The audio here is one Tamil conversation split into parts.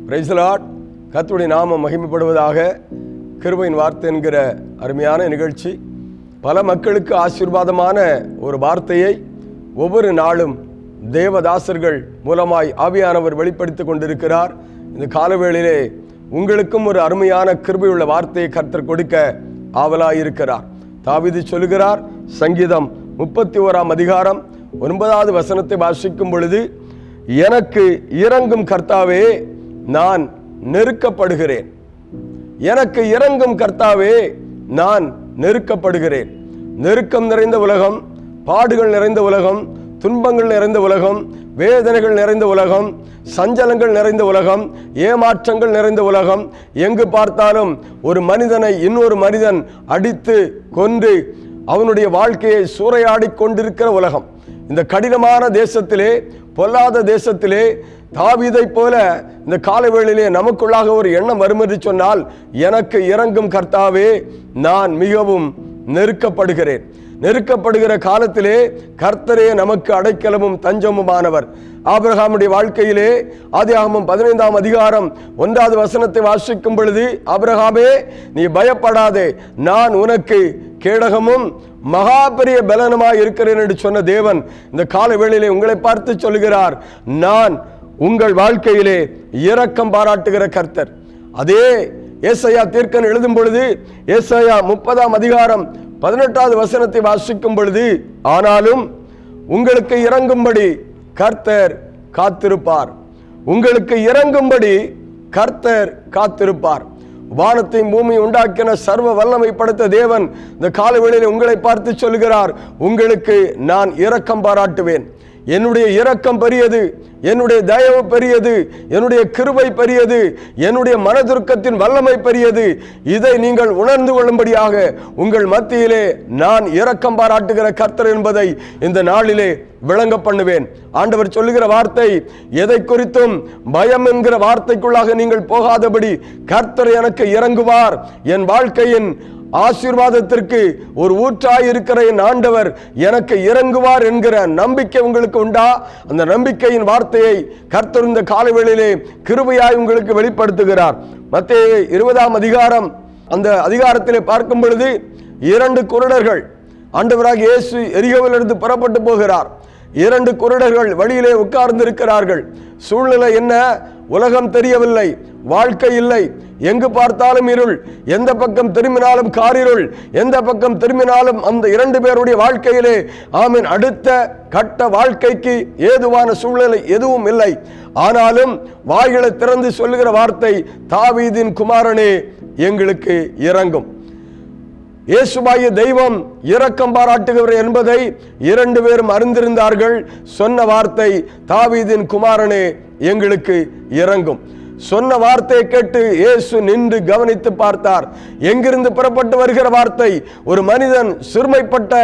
Praise the Lord. கர்த்தருடைய நாமம் மகிமைப்படுவதாக. கிருபையின் வார்த்தை என்கிற அருமையான நிகழ்ச்சி பல மக்களுக்கு ஆசீர்வாதமான ஒரு வார்த்தையை ஒவ்வொரு நாளும் தேவதாசர்கள் மூலமாய் ஆவியானவர் வெளிப்படுத்திக் கொண்டிருக்கிறார். இந்த காலவேளையிலே உங்களுக்கும் ஒரு அருமையான கிருபையுள்ள வார்த்தையை கர்த்தர் கொடுக்க ஆவலாயிருக்கிறார். தாவீது சொல்லுகிறார், சங்கீதம் 31 அதிகாரம் 9வது வசனத்தை வாசிக்கும் பொழுது, எனக்கு இரங்கும் கர்த்தாவே நான் நெருக்கப்படுகிறேன். எனக்கு இரங்கும் கர்த்தாவே நான் நெருக்கப்படுகிறேன். நெருக்கம் நிறைந்த உலகம், பாடுகள் நிறைந்த உலகம், துன்பங்கள் நிறைந்த உலகம், வேதனைகள் நிறைந்த உலகம், சஞ்சலங்கள் நிறைந்த உலகம், ஏமாற்றங்கள் நிறைந்த உலகம். எங்கு பார்த்தாலும் ஒரு மனிதனை இன்னொரு மனிதன் அடித்து கொன்று அவனுடைய வாழ்க்கையை சூறையாடி கொண்டிருக்கிற உலகம். இந்த கடினமான தேசத்திலே, பொல்லாத தேசத்திலே தாவீதை போல இந்த காலவேளையிலே நமக்குள்ளாக ஒரு எண்ணம் வரும் என்று சொன்னால், எனக்கு இரங்கும் கர்த்தாவே நான் மிகவும் நெருக்கப்படுகிறேன். நெருக்கப்படுகிற காலத்திலே கர்த்தரே நமக்கு அடைக்கலமும் தஞ்சமுமானவர். ஆபிரகாமுடைய வாழ்க்கையிலே ஆதியாகமம் 15 அதிகாரம் 1வது வசனத்தை வாசிக்கும் பொழுது, ஆபிரகாமே நீ பயப்படாதே, நான் உனக்கு கேடகமும் மகா பெரிய பலனுமாய் இருக்கிறேன் என்று சொன்ன தேவன் இந்த கால வேளையிலே உங்களை பார்த்து சொல்லுகிறார், நான் உங்கள் வாழ்க்கையிலே இரக்கம் பாராட்டுகிற கர்த்தர். அதே ஏசாயா தீர்க்கன் எழுதும் பொழுது, ஏசாயா 30 அதிகாரம் 18வது வசனத்தை வாசிக்கும் பொழுது, ஆனாலும் உங்களுக்கு இறங்கும்படி கர்த்தர் காத்திருப்பார். உங்களுக்கு இறங்கும்படி கர்த்தர் காத்திருப்பார். வானத்தையும் பூமி உண்டாக்கின சர்வ வல்லமை படைத்த தேவன் இந்த காலவேளையில் உங்களை பார்த்து சொல்கிறார், உங்களுக்கு நான் இரக்கம் பாராட்டுவேன். என்னுடைய இரக்கம் பெரியது, என்னுடைய தயவு பெரியது, என்னுடைய கிருபை பெரியது, என்னுடைய மனதுருக்கத்தின் வல்லமை பெரியது. இதை நீங்கள் உணர்ந்து கொள்ளும்படியாக உங்கள் மத்தியிலே நான் இரக்கம் பாராட்டுகிற கர்த்தர் என்பதை இந்த நாளிலே விளங்க பண்ணுவேன். ஆண்டவர் சொல்லுகிற வார்த்தை, எதை குறித்தும் பயம் என்கிற வார்த்தைக்குள்ளாக நீங்கள் போகாதபடி கர்த்தர் எனக்கு இறங்குவார், என் வாழ்க்கையின் ஆசீர்வாதத்திற்கு ஒரு ஊற்றாயிருக்கிற என் ஆண்டவர் எனக்கு இறங்குவார் என்கிற நம்பிக்கை உங்களுக்கு உண்டா? அந்த நம்பிக்கையின் வார்த்தையை கர்த்தர் இந்த காலவேளையிலே கிருபையாய் உங்களுக்கு வெளிப்படுத்துகிறார். மத்தேயு 20 அதிகாரம் அந்த அதிகாரத்திலே பார்க்கும் பொழுது, 2 குருடர்கள், ஆண்டவராக இயேசு எரிகோவிலிருந்து புறப்பட்டு போகிறார். 2 குருடர்கள் வழியிலே உட்கார்ந்து இருக்கிறார்கள். சூழ்நிலை என்ன? உலகம் தெரியவில்லை, வாழ்க்கை இல்லை, எங்கு பார்த்தாலும் இருள், எந்த பக்கம் திரும்பினாலும் காரிருள், எந்த பக்கம் திரும்பினாலும் அந்த 2 பேருடைய வாழ்க்கையிலே ஆமீன் அடுத்த கட்ட வாழ்க்கைக்கு ஏதுவான சூழ்நிலை எதுவும் இல்லை. ஆனாலும் வாய்களை திறந்து சொல்லுகிற வார்த்தை, தாவீதின் குமாரனே எங்களுக்கு இரங்கும். இயேசுவாகிய தெய்வம் இரக்கம் பாராட்டுகிறவர் என்பதை 2 பேரும் அறிந்திருந்தார்கள். சொன்ன வார்த்தை, தாவீதின் குமாரனே எங்களுக்கு இரங்கும். சொன்ன வார்த்தையை கேட்டு இயேசு நின்று கவனித்து பார்த்தார். எங்கிருந்து புறப்பட்டு வருகிற வார்த்தை? ஒரு மனிதன் சிறுமைப்பட்ட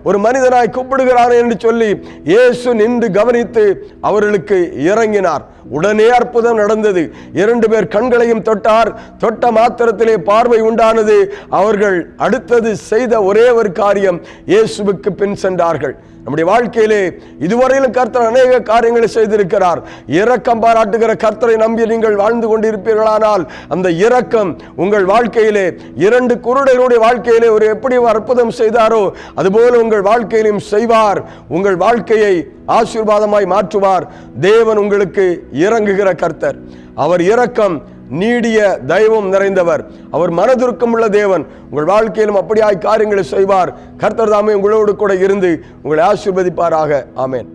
ஒரு மனிதனாய் கூப்பிடுகிறான் என்று சொல்லி இயேசு நின்று கவனித்து அவர்களுக்கு இறங்கினார். உடனே அற்புதம் நடந்தது. 2 பேர் கண்களையும் தொட்டார். தொட்ட மாத்திரத்திலே பார்வை உண்டானது. அவர்கள் அடுத்தது செய்த ஒரே ஒரு காரியம், இயேசுவுக்கு பின் சென்றார்கள். நம்முடைய வாழ்க்கையிலே இதுவரையிலும் கர்த்தர் அநேக காரியங்களை செய்திருக்கிறார். இரக்கம் பாராட்டுகிற கர்த்தரை நம்பி நீங்கள் வாழ்ந்து கொண்டிருப்பீர்களானால், அந்த இரக்கம் உங்கள் வாழ்க்கையிலே 2 குருடர்களுடைய வாழ்க்கையிலே ஒரு எப்படி அற்புதம் செய்தாரோ அதுபோல உங்கள் வாழ்க்கையிலும் செய்வார். உங்கள் வாழ்க்கையை ஆசீர்வாதமாய் மாற்றுவார். தேவன் உங்களுக்கு இறங்குகிற கர்த்தர். அவர் இரக்கம் நீடிய தயவும் நிறைந்தவர். அவர் மனதுருக்கம் உள்ள தேவன். உங்கள் வாழ்க்கையிலும் அப்படியாய் காரியங்களை செய்வார். கர்த்தர் தாமே உங்களோடு கூட இருந்து உங்களை ஆசீர்வதிப்பாராக. ஆமென்.